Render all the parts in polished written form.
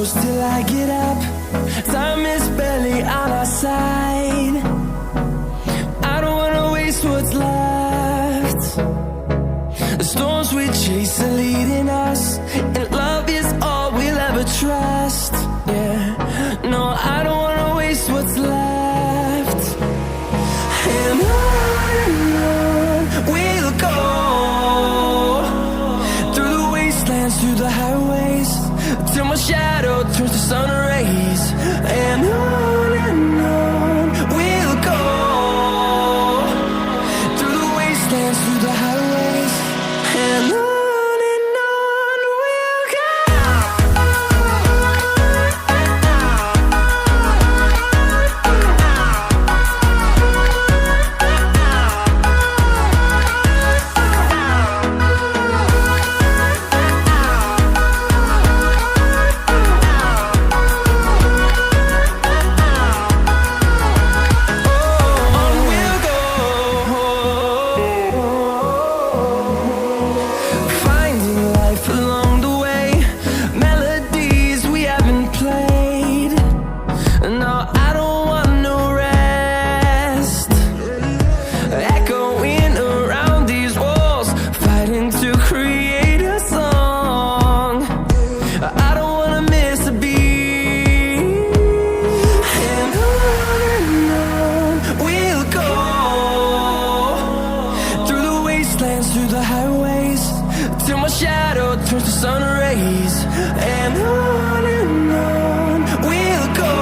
close till I get up. Time is barely on our side. I don't wanna waste what's left. The storms we chase are leading us, and love is all we'll ever trust. Yeah, no, I don't wanna waste what's left. And on we'll go, through the wastelands, through the highways, till my shadow turns to sun rays. And on we'll go, through the wastelands, through the highways, and on we'll go. Through the highways, till my shadow turns to sun rays. And on we'll go,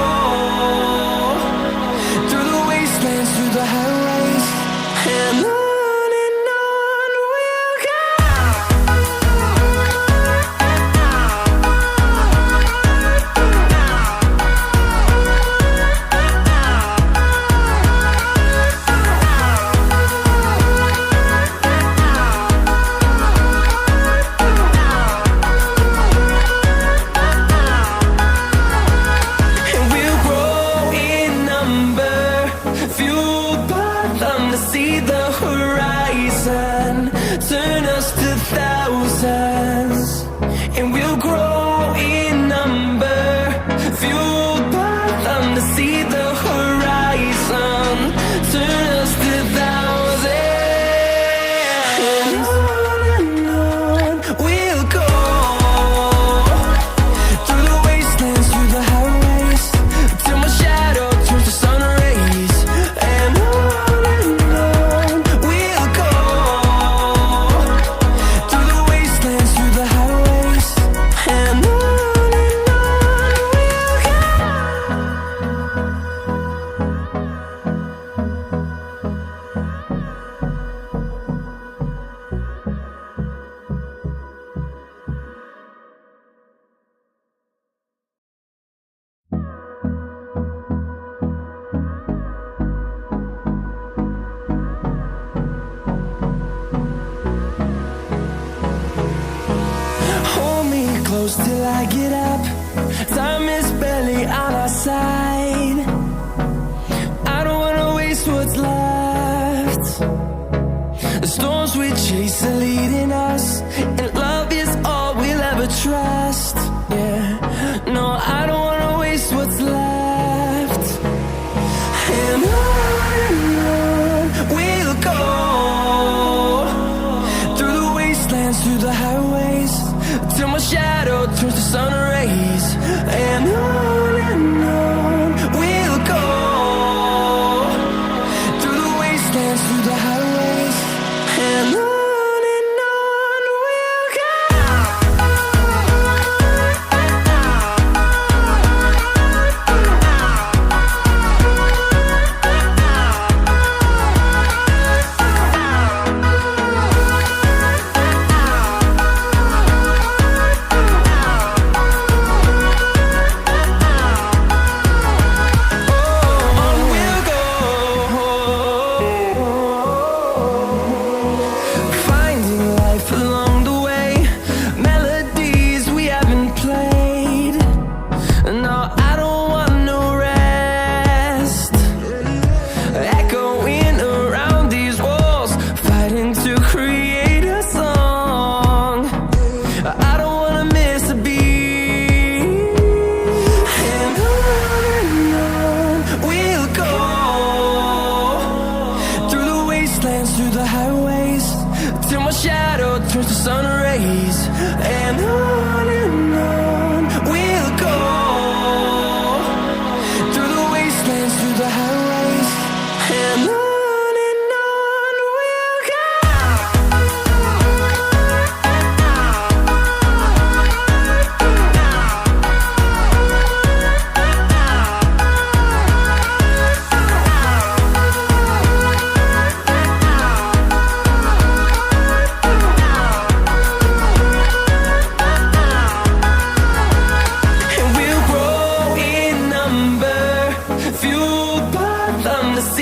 through the wastelands, through the highways, and on we'll go. See the horizon, turn us to thousands, and we'll grow in number, fueled by them. To see the horizon, turn us to thousands, and on we'll go, through the wastelands, through the highways, till my shadow turns to sun rays. And close till I get up. Time is barely on our side. I don't wanna waste what's left. The storms we chase are leading us, and love is all we'll ever trust. Yeah, no, I don't wanna waste what's left. And on we'll go, through the wastelands, through the highways, till my shadow turns to sun rays. And on we'll go, through the wastelands, through the highways, and on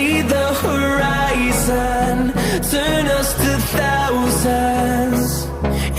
see the horizon, turn us to thousands.